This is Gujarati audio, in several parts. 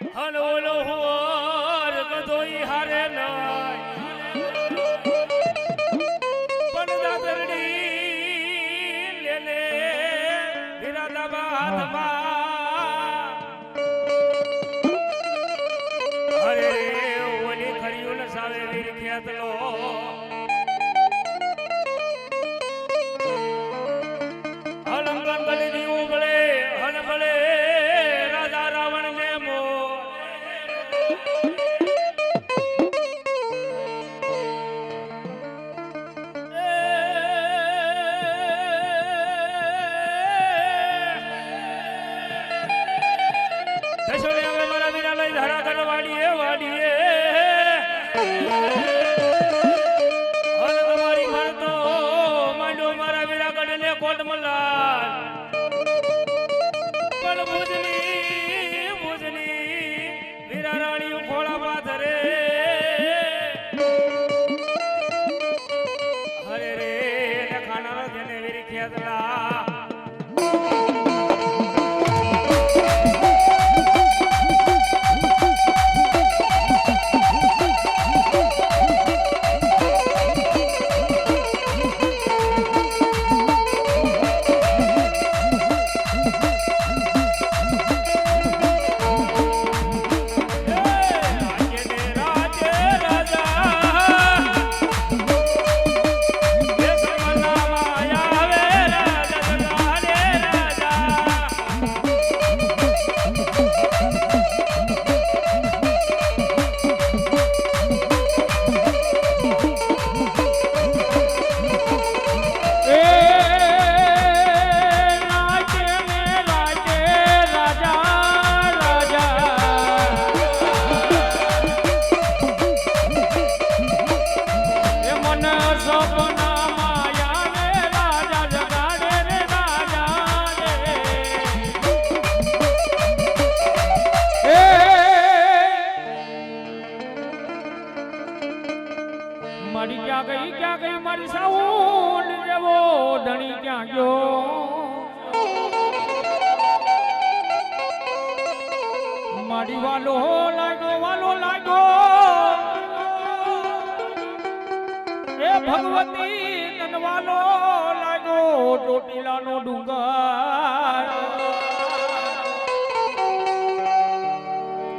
અને ઓલો હોર ગધોઈ હારે નાય પણ દાદરડી લેલે વિરાદાબા હાથમાં અરે ઓલી ખરીયું ન સાવે વીર ખ્યાતલો મારી વાલો લાગો એ ભગવતી તનવાલો લાગો ચોટીલાનો ડુંગર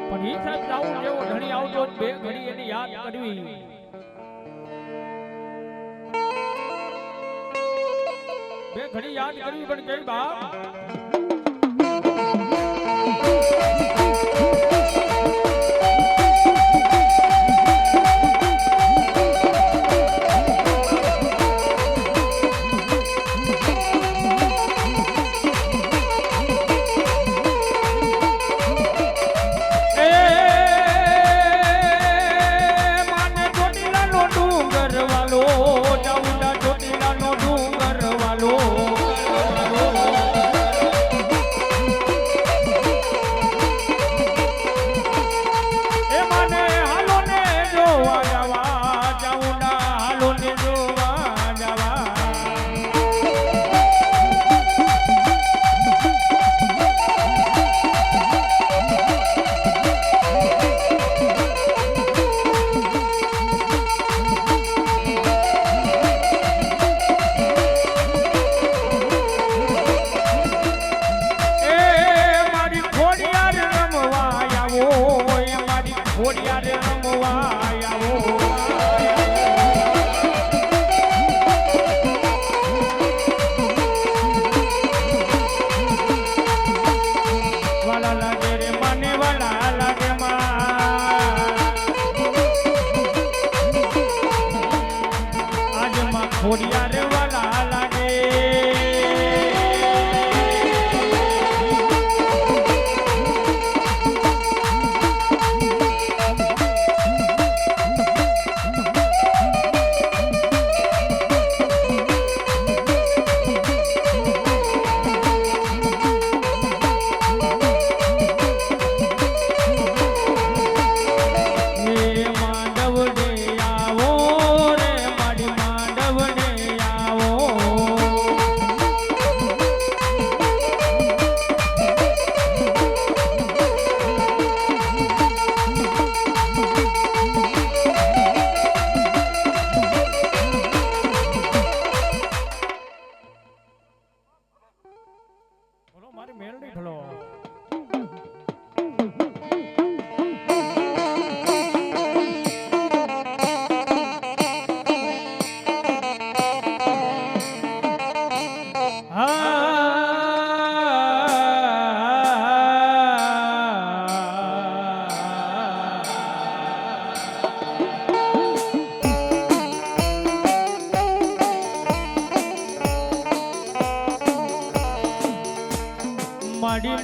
પણ એ સાહેબ જાવું જેવો ઘડી આવતો બે ઘડી એની યાદ કરવી બે ઘડી યાદ કરવી પણ કઈ બાપ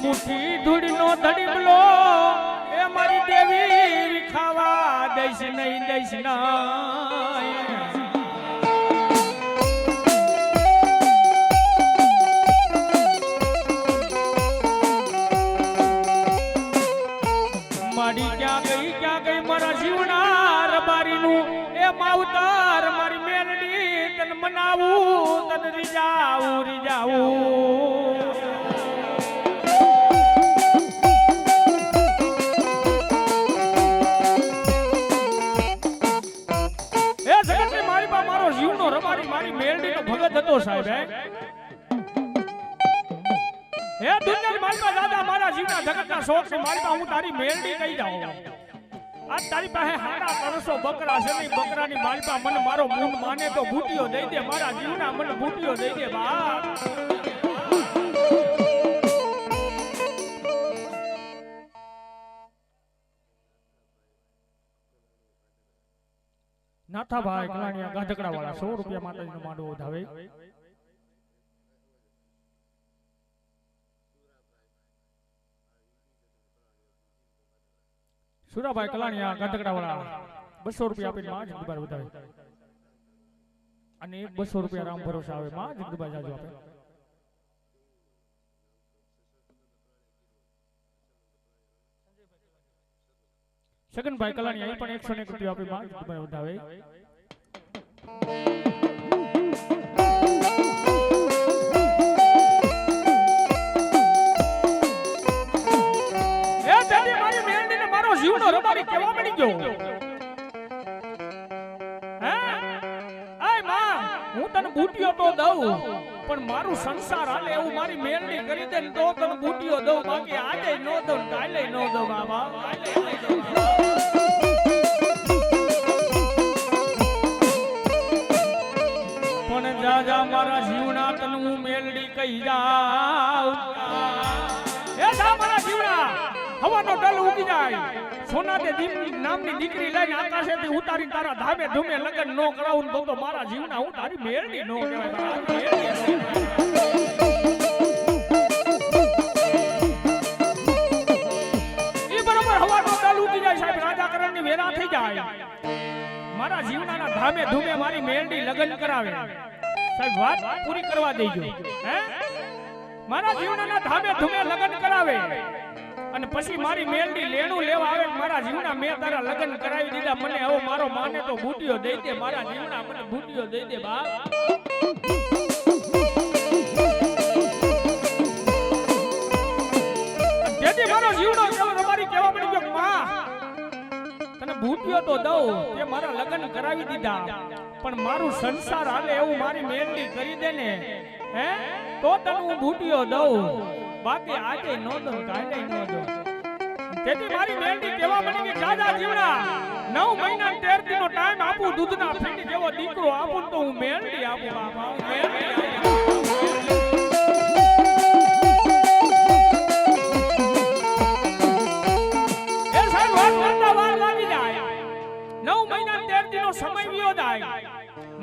બુઠી ધૂળનો ધડીબલો એ મારી દેવી ખાવા દઈશ નહીં દઈશ નહીં મારી ક્યાં ગઈ મારા જીવના રબારીનું એ માવતર મારી મેલડી તન મનાવું તન રીજાવું મારો જીવનો રબારી મારી મેલડીનો ભગત હતો સાહેબ હે દુનિયાની મારી પાસે દાદા મારા જીવના જગતના શોખ છે મારી પાસે હું તારી મેલડી કહી જાઉં આજ તારી પાસે હાડા 300 બકરા છે નહીં બકરાની મારી પાસે મને મારો મૂન માને તો બૂટીઓ દઈ દે મારા જીવના મને બૂટીઓ દઈ દે બાપ નાથાભાઈ કલાણીયા ગાધકડા વાળા 100 રૂપિયા માતાજીનો માંડવો વધાવે સુરાભાઈ કલાણીયા ગાધકડા વાળા 200 રૂપિયા આપીને માં જગદુભાઈ વધાવે અને 200 રૂપિયા રામ ભરોસા આવે માં જગદુભાઈ જાજો આપે સગનભાઈ કલાણીયા એ પણ 101 રૂપિયા આપી માં જગદુભાઈ વધાવે જીવનો રબારી કેવા પડી ગયો હે આય માં હું તને બૂટીઓ તો દઉં પણ મારું સંસાર હાલે એવું મારી મેલડી કરી દે ને તો તને બૂટીઓ દઉં બાકી આજે નો દઉં કાલે નો દઉં બાબા પણ જાજા મારા જીવના તને હું મેલડી કહી જાઉં એ જા મારા જીવના હવાનો ડલ ઉગી જાય સોનાદે નામની દીકરી લઈને આકાશેથી ઉતારી તારા ધામે ધૂમે લગન નો કરાવું તો મારા જીવના હું તારી મેરડી નો કહેવાય ઈ બરોબર હવાનો ડલ ઉગી જાય સાહેબ રાજાકરણની વેરા થઈ જાય મારા જીવનાના ધામે ધૂમે મારી મેરડી લગન કરાવે સાહેબ વાત પૂરી કરવા દેજો હે મારા જીવનાના ધામે ધૂમે લગન કરાવે અને પછી મારી મેલડી લેણું લેવા આવે મારા જીવના મેં તારા લગન કરાવી દીધા મને હવે મારો માને તો બૂટીઓ દઈ દે મારા જીવના મને બૂટીઓ દઈ દે બાપ જેથી મારો જીવનો કેવો તમારી કેવા પડી ગયો માં તને બૂટીઓ તો દઉં તે મારા લગન કરાવી દીધા પણ મારું સંસાર હાલે એવું મારી મેલડી કરી દે ને હે તો તને હું બૂટીઓ દઉં બાકી આજે નો દો કાલે નો દો તેથી મારી મેલડી કેવા બની કે દાદા જીવડા 9 મહિના 13 દિનનો ટાઈમ આપું દૂધના ફીંડી જેવો દીકરો આપું તો હું મેલડી આપું બાપા હું મેલડી એ સાહેબ વાત કરતા વાર લાગી જાય 9 મહિના 13 દિનનો સમય વિયો જાય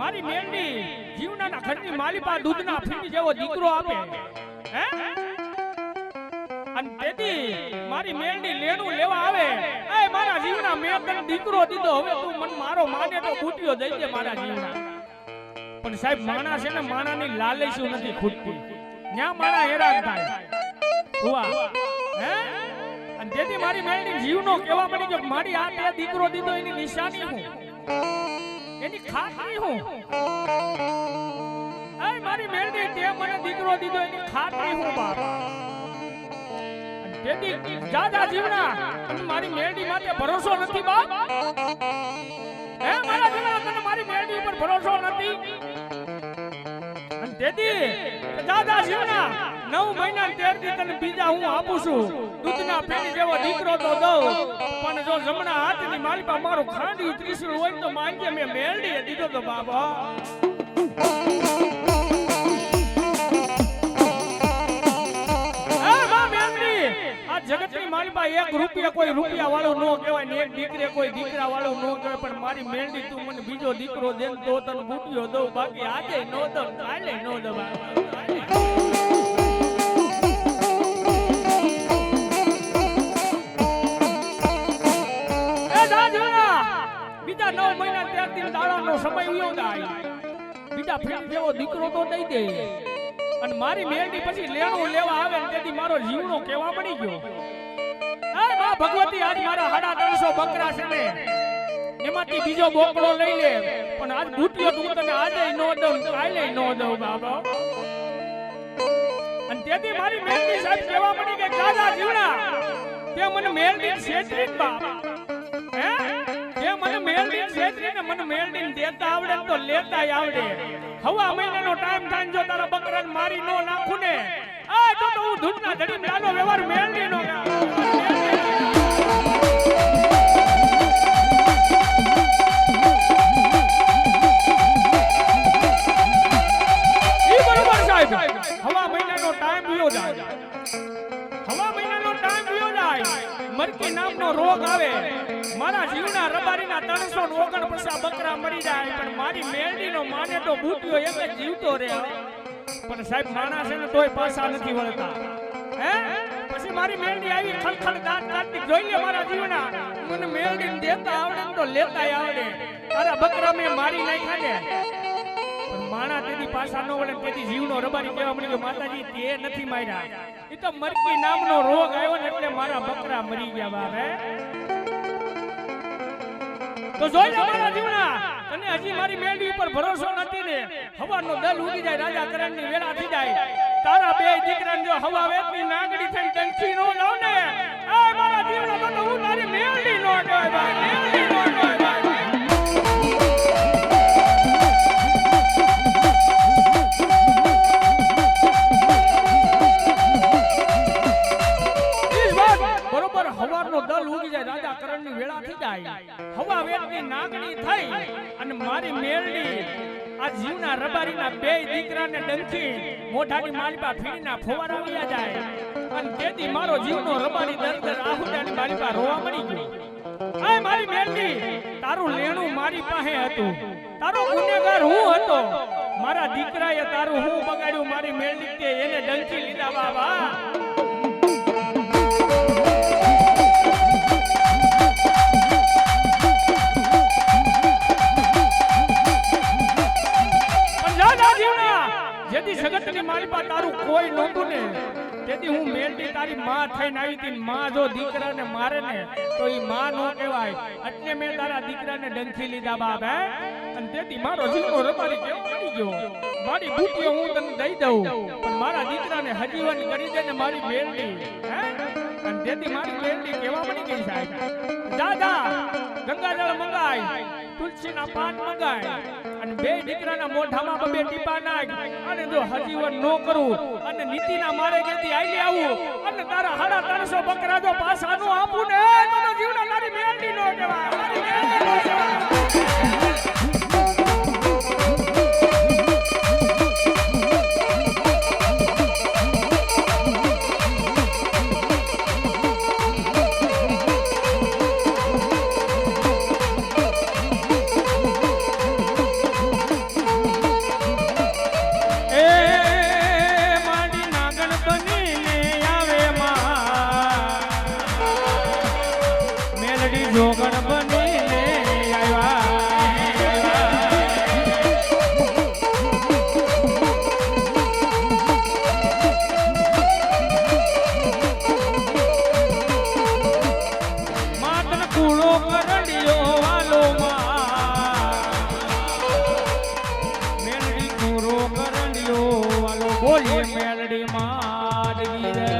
મારી મેલડી જીવનાના ઘરની માલિપા દૂધના ફીંડી જેવો દીકરો આપે હે અને તેથી મારી મેલડી લેણું લેવા આવે એ મારા જીવના મેં તને દીકરો દીધો હવે તું મન મારો માને તો બૂટીઓ દઈ દે મારા જીવના પણ સાહેબ માણા છે ને માણાની લાલચું નથી ખૂટતી ન્યા માણા હેરાન થાય હુઆ હે અને તેથી મારી મેલડી જીવનો કેવા પડી કે મારી આ તે દીકરો દીધો એની નિશાની હું એની ખાતરી હું એ મારી મેલડી તે મને દીકરો દીધો એની ખાતરી હું બાપા તેથી દાદા જીવના મારી મેલડી માટે ભરોસો નથી બાપ હે મારા જીવના તને મારી મેલડી ઉપર ભરોસો નથી અને તેથી દાદા જીવના 9 મહિના 13 દી તને બીજા હું આપું છું દૂધના ફેણી જેવો દીકરો તો દઉં પણ જો જમણા હાથની મારી પાસે મારો ખાંડી ત્રિશુળ હોય તો માંગે મેં મેલડી દીધો તો બાબા જગતની માલિપા 1 રૂપિયા કોઈ રૂપિયા વાળો નો કહેવાય ને એક દીકરે કોઈ દીકરા વાળો નો કહેવાય પણ મારી મેલડી તું મને બીજો દીકરો દે તો તને બૂટીઓ દઉં બાકી આજે નો દઉં કાલે નો દઉં બીજા 9 મહિના 13 દિન દાડાનો સમય વયો જાય બીજા ફીણ જેવો દીકરો તો દઈ દે અને મારી મેલડી પછી લેણું લેવા આવે ને તેથી મારો જીવનો કેવા પડી ગયો આ માં ભગવતી આજ મારા 350 બકરા છે ને એમાંથી બીજો બોકડો લઈ લે પણ આજ બુટિયો તું તને આજે નો દઉં કાલે નો દઉં બાબા અને તેથી મારી મેલડી સાહેબ કેવા પડી કે દાદા જીવના તે મને મેલડી છેતરી બાપ હે તે મને મેલડી છેતરી ને મને મેલડી દેતા આવડે તો લેતાય આવડે હવા મહિનાનો ટાઈમ થાય જો તારા બકરાને મારી નો નાખું ને આ તો હું ધૂળના ધડી લાલો વ્યવહાર મેલડી નો હવા મહિનાનો ટાઈમ વિયો જાય હવા મહિનાનો ટાઈમ વિયો જાય મરકી નામનો રોગ આવે મારા જીવના રબારીના 349 બકરા મરી જાય પણ મારી મેલડીનો માને તો બુટિયો એક જ જીવતો રહે પણ સાહેબ માણસ છે ને તોય પાછા નથી વળતા હે પછી મારી મેલડી આવી ખલખલ દાંત કાઢી જોઈ લે મારા જીવના મને મેલડીને દેતા આવડે તો લેતાય આવડે તારા બકરા મેં મારી નાખ્યા ને માણા તેની પાછા નો વળે તેથી જીવનો રબારી કહેવા મળી કે માતાજી તે નથી માર્યા ઈ તો મરકી નામનો રોગ આવ્યો ને એટલે મારા બકરા મરી ગયા બાબે તો જોઈ લે મારા જીવના તને હજી મારી મેલડી ઉપર ભરોસો નથી ને હવાનો દલ ઉગી જાય રાજા કરણની વેળા થઈ જાય તારા બે દીકરાને જો હવા વેતની નાગડી થઈને ટંકી નો લાવ ને આ મારા જીવના તો હું મારી મેલડી નો કહેવાય ભાઈ મેલડી નો કહેવાય હવાનો દલ ઉગી જાય રાજા કરણની વેળા થઈ જાય હવા વેતની નાગણી થઈ અને મારી મેલડી આ જીવના રબારીના બે દીકરાને ડંખી મોઢાની માલિપા ફીડીના ફોવારા વયા જાય અને તેથી મારો જીવનો રબારી દર આહુડાની માલિપા રોવા મળી ગયો આ મારી મેલડી તારું લેણું મારી પાસે હતું તારો ગુનેગાર હું હતો મારા દીકરાએ તારું હું બગાડ્યું મારી મેલડી કે એને ડંખી લીધા બાબા જેથી જગતની માલિપા તારું કોઈ નહોતું ને તેથી હું મેલડી તારી માં થઈને આવી હતી માં જો દીકરાને મારે ને તો ઈ માં નો કહેવાય એટલે મેં તારા દીકરાને ડંખી લીધા બાપ હે અને તેથી મારો જીવનો રબારી કેવો પડી ગયો મારી બુટિયો હું તને દઈ દઉં પણ મારા દીકરાને હજીવન કરી દે ને મારી મેલડી હે અને તેથી મારી મેલડી કેવા પડી ગઈ સાહેબ દાદા ગંગાજળ મંગાય તુલસીના પાન મંગાય અને બે દીકરાના મોઢામાં બે ટીપા નાખ અને જો હજીવન નો કરું અને નીતિના મારે કેતી આઈ આવું અને તારા 350 બકરા જો પાછા નો આપું ને તો જીવના તારી મેલડી નો કહેવાય મારી મેલડી નો કહેવાય જોગણ બનીને આવ્યા માતન કૂળો કરડિયો વાલો મેલડી કૂળો કરડિયો વાલો બોલીએ મેલડી માડગી રે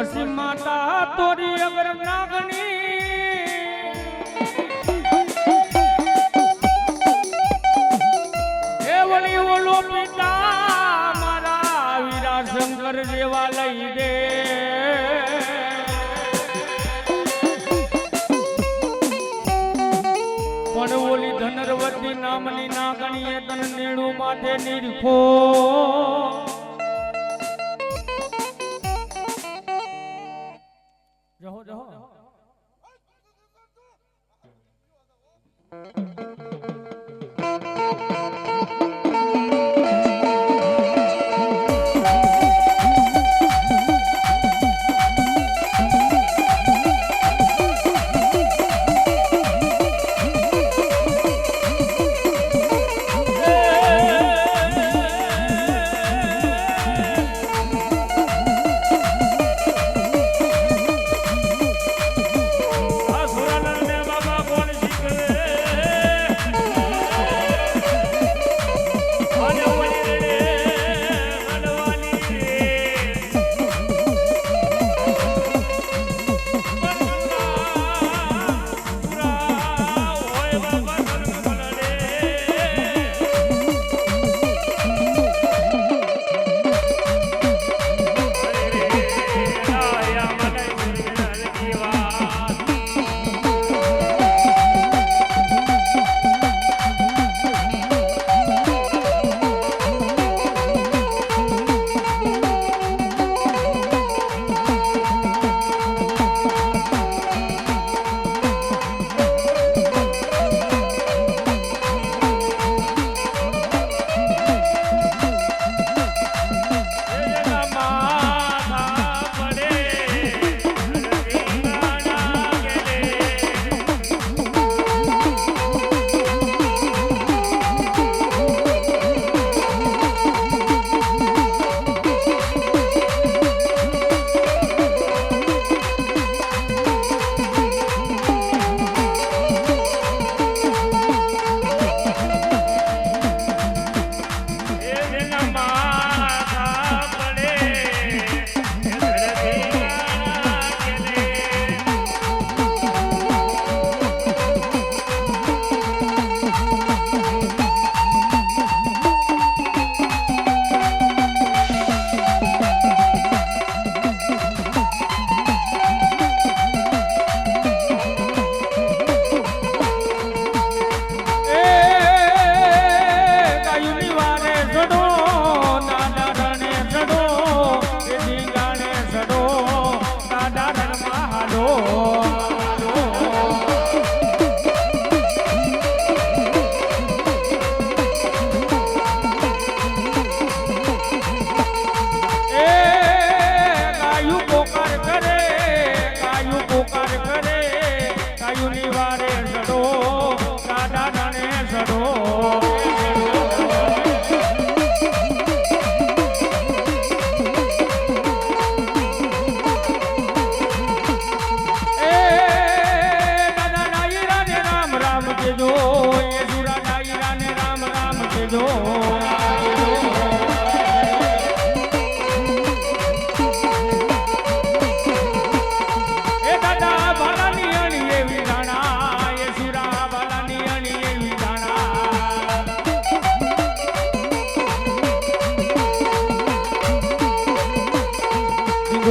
પછી માતા તોરી અગર નાગણી એ વળી ઓલો પિતા મારા વીરા શંકર જેવા લઈ દે પણ ઓલી ધનરવતી નામની નાગણીએ તન નીડું માથે નીરખો જહો જહો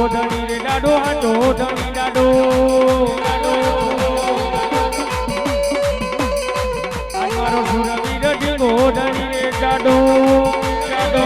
ધણી રે ડાડો હાટો ધણી ડાડો આજ મારો સુરવીર ઢીંગો ધણી રે ડાડો ડાડો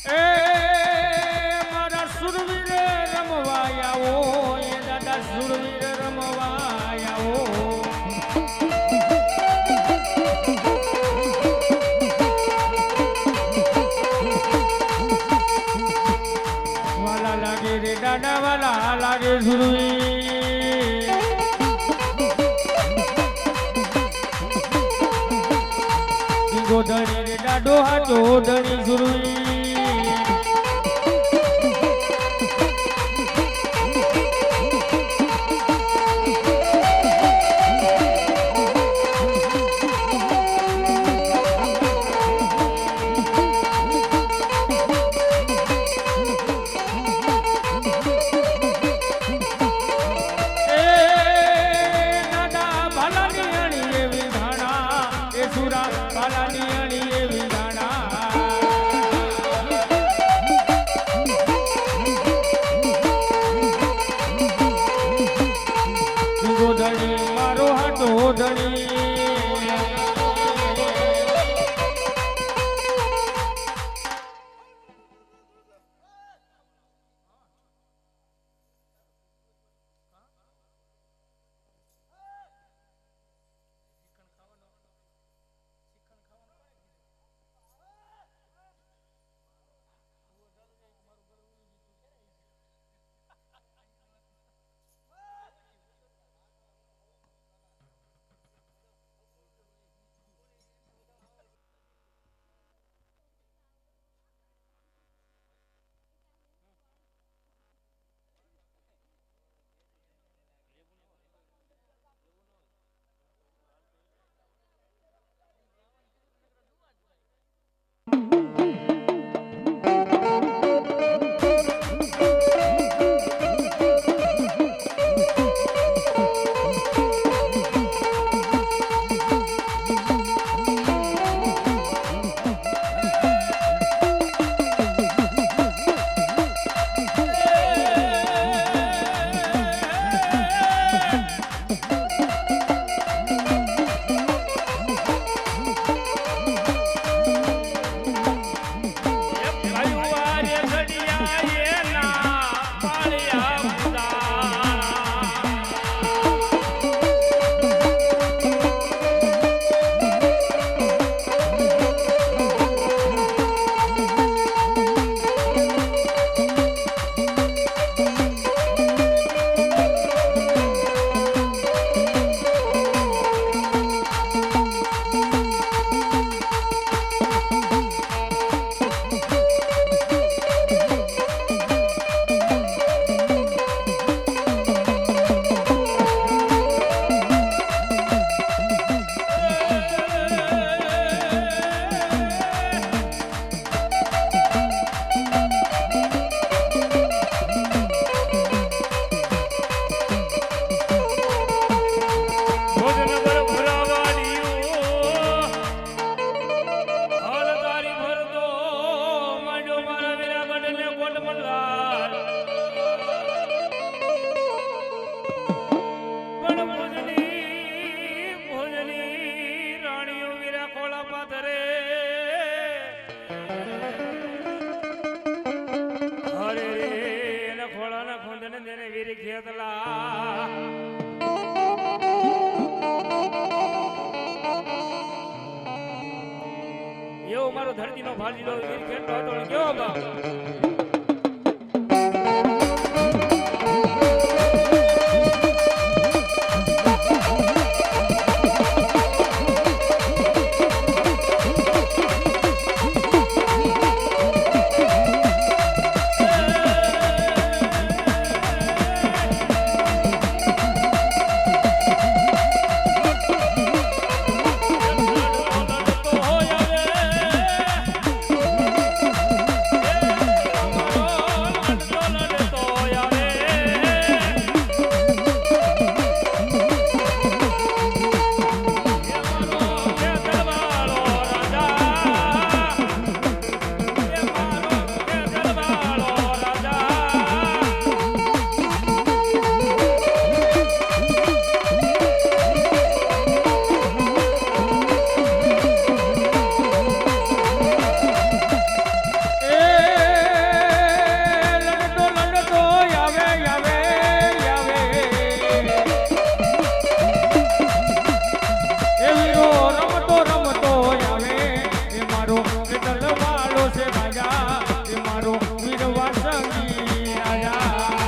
એ મારા સુરવીર રમવા આવો એ દાદા સુરવીર રમવા આવો વાલા લાગે રે દાદા વાલા લાગે સુરવીર ગોધણી રે દાડો હાચો ધણી સુરવીર મારો હાટો ધણી એવો મારો ધરતીનો ભાજીલો ખેડતો હતો કેવો બાપ મારો તલવાલો છે રાજા એ મારો વીરવા સંગી રાજા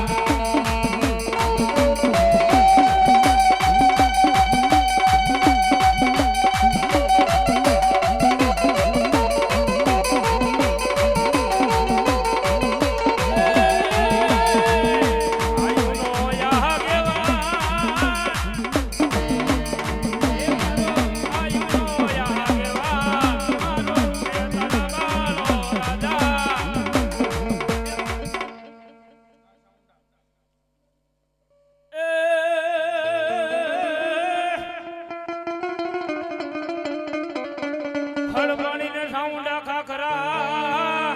હળવાણીને સાઉન્ડા ખાખરા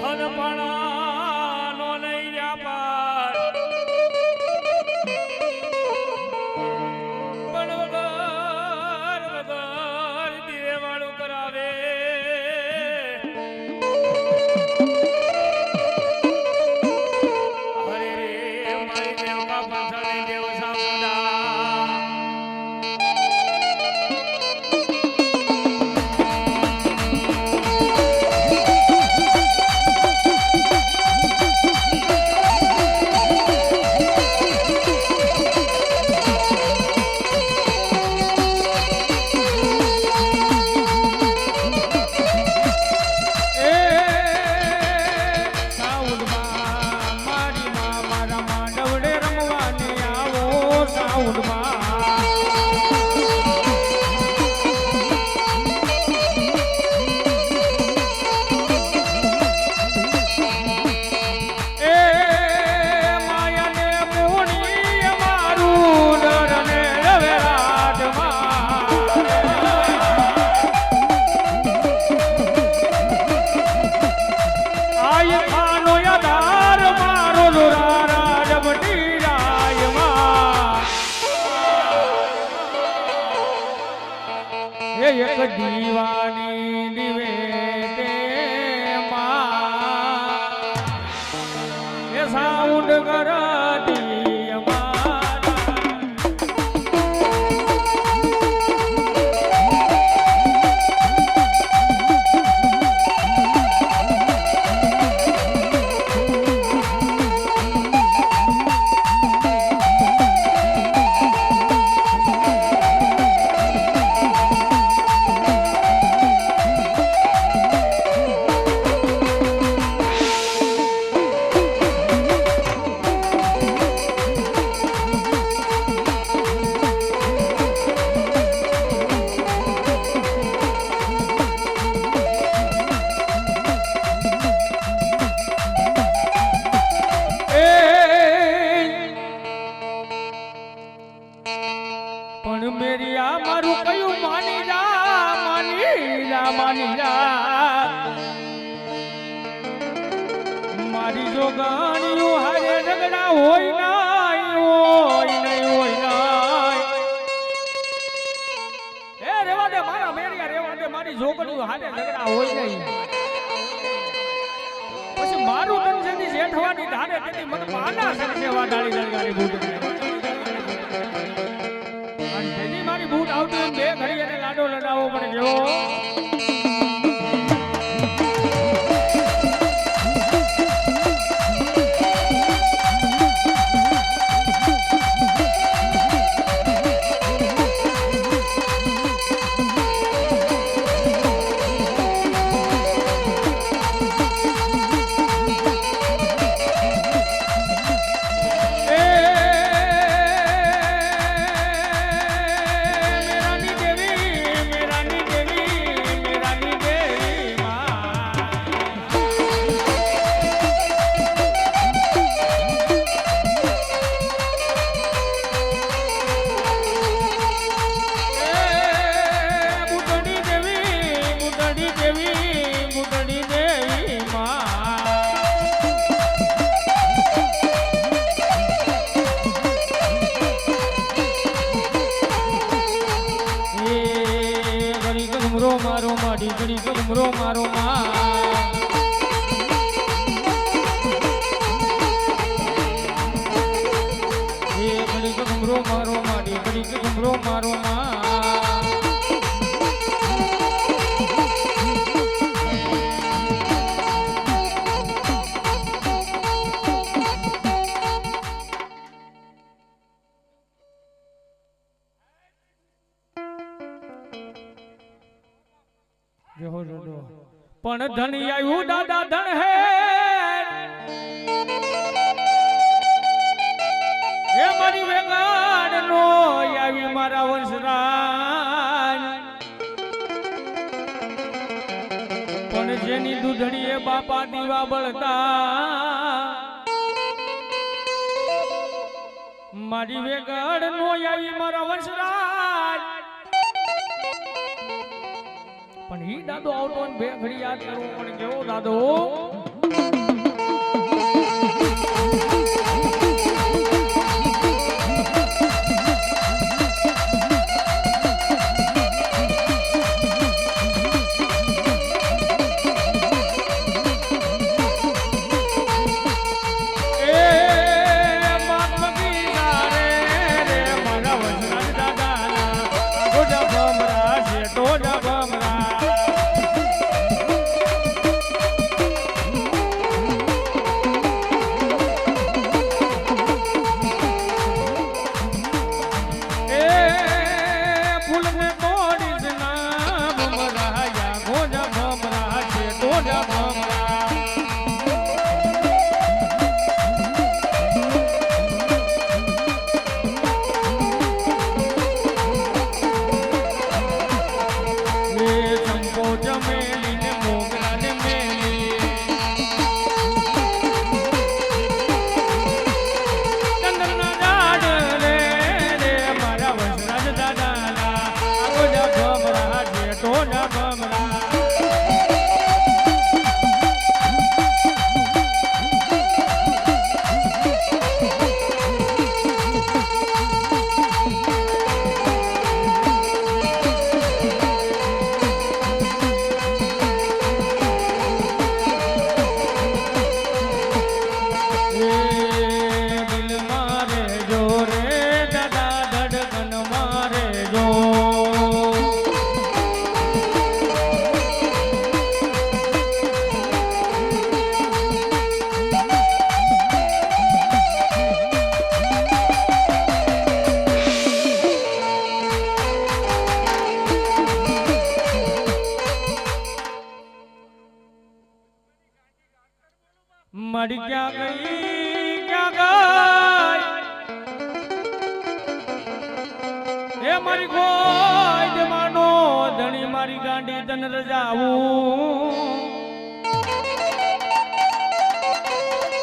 હનપણાનો નહીં વ્યાપાર પણ વગર દીવે વાળું કરાવે હરે રે મારી દેવકા પાછળની દેવ સાઉન્ડા એક દીવાની નિવેદે એ સાઉન્ડ કરતી અમારા પણ મેરી આ મારું કયું માની જા મારી જો ગાણીઓ હારે ઝઘડા હોય નહીં એ રેવા દે મારા મેરિયા રેવા દે મારી જોગણીઓ હારે ઝઘડા હોય નહીં પછી મારું ટેન્શન જેઠવાની ધારે તેથી મને માના સેવા ડાળી દરગારી બૂટ મારી બૂટ આવતી બે ઘડી એને લાડો લડાવો પણ જેવો મારો માડી ઘડી ગમરો મારો ઘડી ગમરો મારો માડી ઘડી ગમરો મારો જેહો જોડો પણ ધણી આવ્યું દાદા ધણ હે એ મારી વેગાડ નો આવી મારા વંશરાજ પણ જેની દૂધડીએ બાપા દીવા બળતા મારી વેગાડ નો આવી મારા વંશરાજ પણ ઈ દાદો આવતો ને બે ઘડી યાદ કરવું પણ કેવો દાદો મારી ક્યાં ગઈ એ મારી ગોદ માનો ધણી મારી ગાંડી તન રજાવું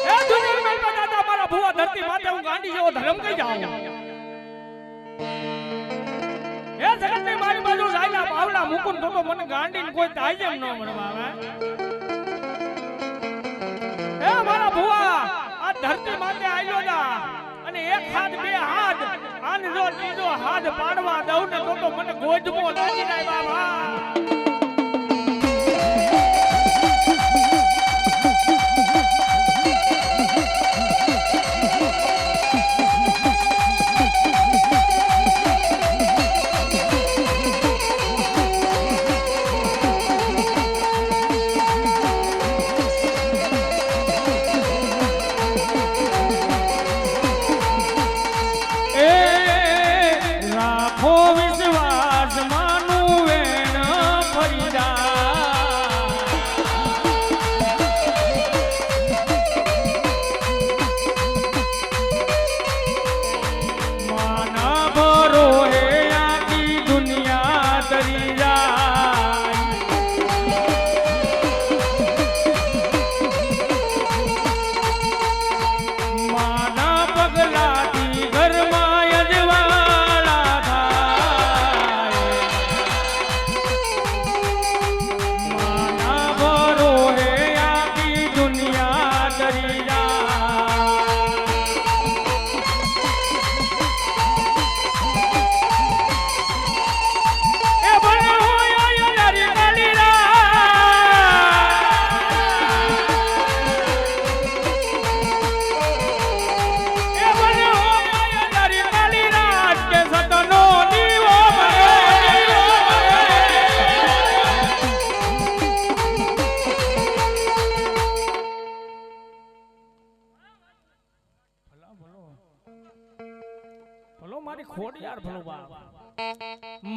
એ દુનિયા મેં દાદા મારા ભુવા ધરતી માથે હું ગાંડી જેવો ધર્મ કઈ જાઉં એ જગત ને મારી બાજુ સાયલા પાવલા મુકુન તો મને ગાંડી ને કોઈ તાઈ જેમ ન મળવા આવે એ મારા ભુવા આ ધરતી માથે આયો ના અને એક હાથ બે હાથ આન જો ત્રીજો હાથ પાડવા દઉં ને તો મને ગોજમો લાગી જાય બાબા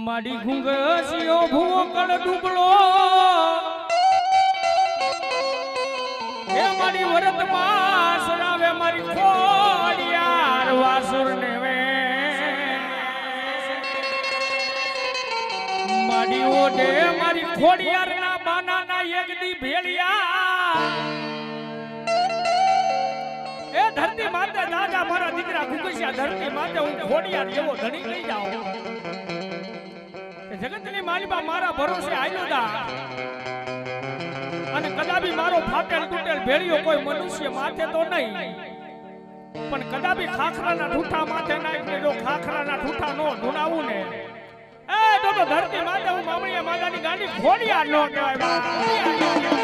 મારી ઘુંઘસિયો ભૂવો કળ ડૂબળો મારી વરતમાં સરાવે મારી ખોડિયાર વાસુર ને વે મારી ઓઢે મારી ખોડિયાર ના બાના ના એક દી ભેળિયા એ ધરતી માતે દાદા મારા દીકરા ગુગસિયા ધરતી માતે હું ખોડિયાર જેવો ધણી લઈ જાઉં જગતની માલિકા મારા ભરોસે આયલો દા અને કદાપી મારો ફાટેલ તૂટેલ ભેળિયો કોઈ મનુષ્ય માથે તો નહીં પણ કદાપી ખાખરાના ઠૂઠા માથે નાખીને જો ખાખરાના ઠૂઠા નો ઢુણાવું ને એ તો ધરતી માતે હું મામણીયા માતાની ગાંડી ખોડિયાર નો કહેવાય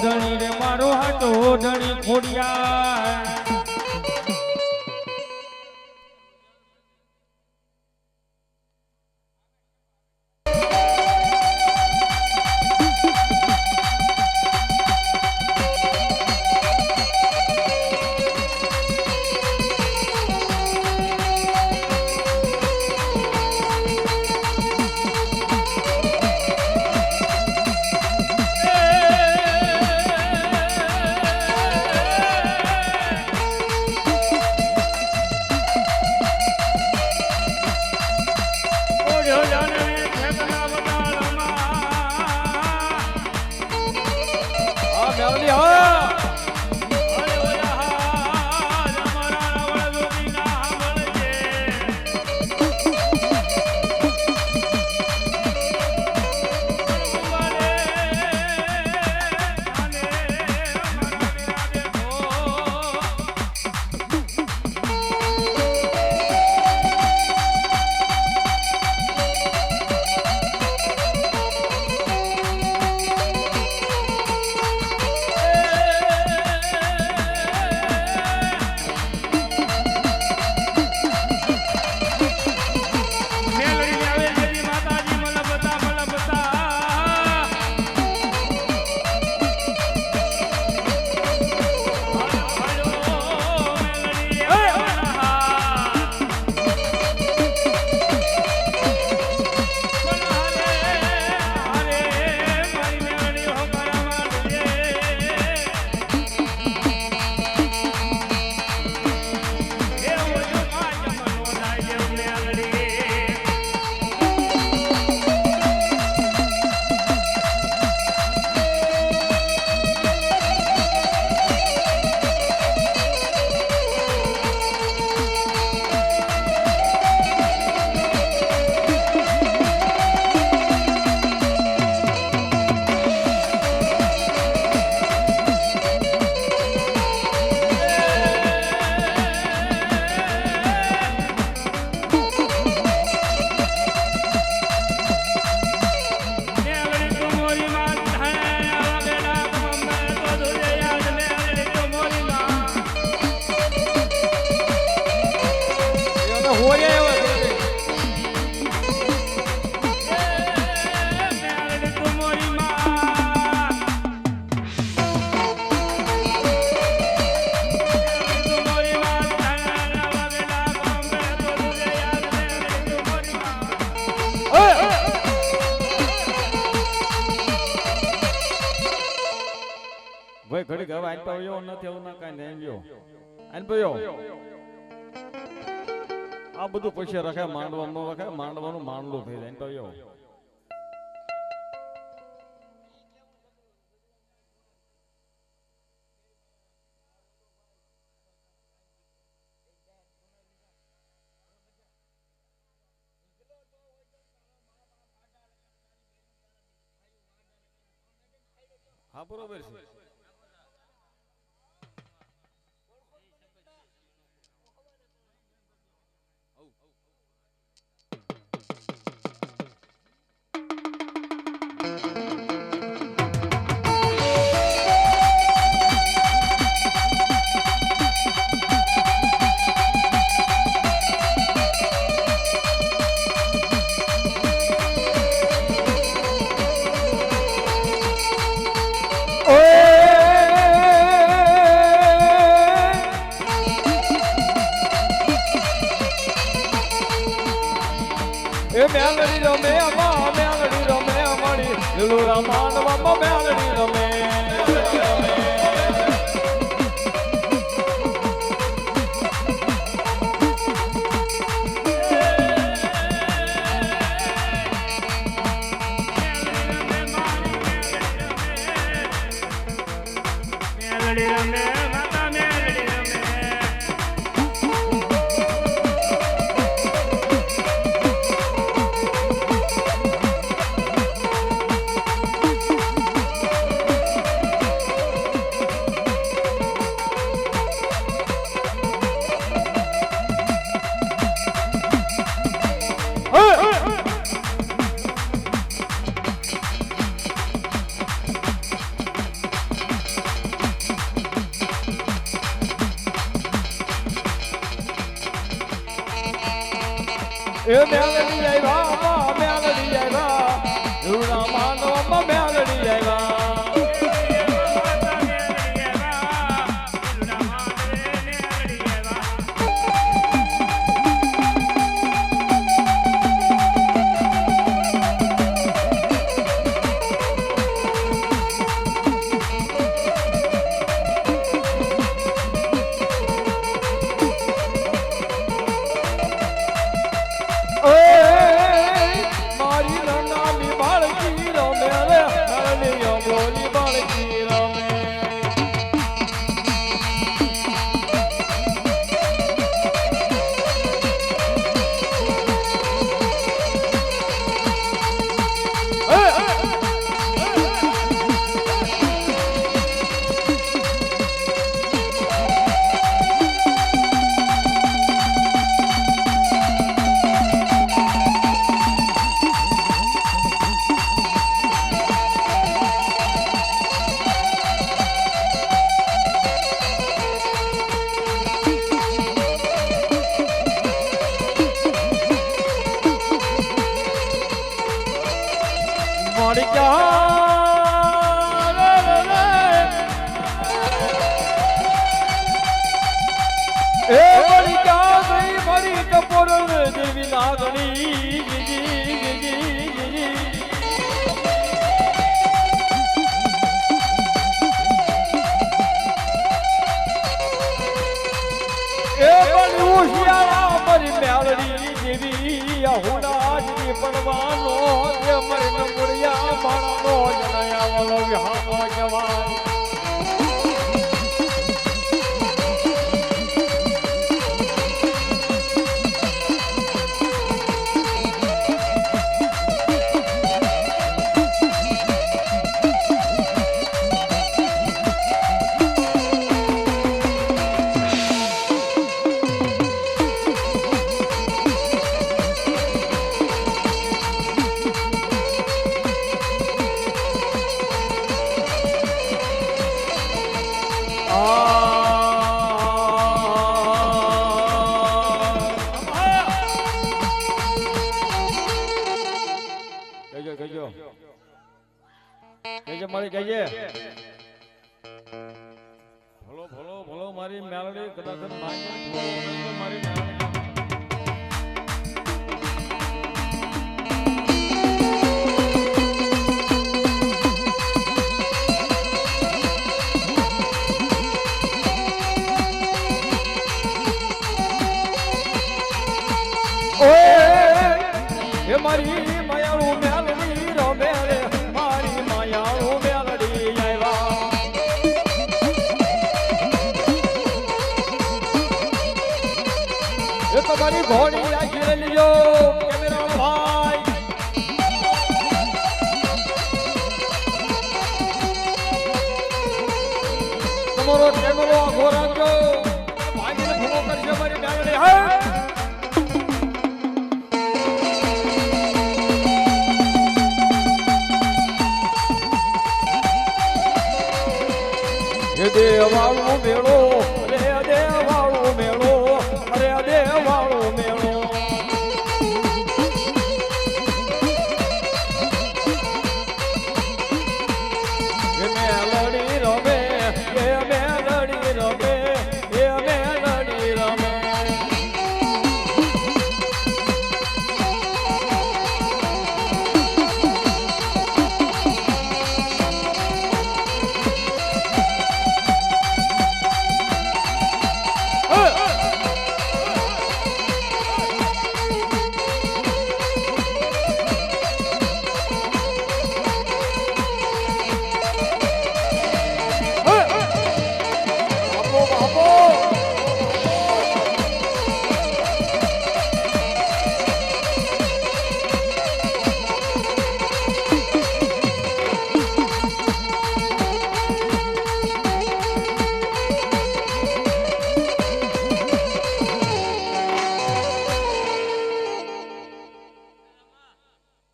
ધણી રે મારો હાટો ધણી ખોડિયાર ભાઈ ઘડી હવે આન પાયો નથી એવું ના કાંઈ નહીં ગયો આન પાયો આ બધું પૈસા રાખે માંડવાનું રાખે માંડવાનું માંડલું થઈ જાય આન પાયો હા બરોબર છે એ મેલડી રમે અમા મેલડી રમે અમારી લીલુરા માંડવામાં મેલડી રમે મેલડી રમે માતા મેલડી રમે એ મેલડી આવ્યા મેલડી આવ્યા લીલુરા માંડવામાં મેલડી આવ્યા મારી નાની બાળકી રમે રે નાની બોલી બાળકી રમે મારી ક્યાં એ મારી ક્યાં ગઈ મારી કપોર દેવી લાગણી એ બની હોશિયારા મારી મેલડી દેવી હુડાજી પડવાનો તે મરી ન મુડિયા માણનો જનયા વાળો વિહામો જવાન કહેજે મારી કહેજે ભલો ભલો ભલો મારી મેલડી કદાચ મારી મેલડી મારી માયાળું મેલડી રમે રે મારી માયાળું મેલડી આવ્યા એ તમારી ઘોડી રાખી લેજો કેમેરા ભાઈ તમારો કેમેરો આખો રાખજો ભાગીને ભૂલો કરશે મારી મેલડી હા દેવાળું મેળો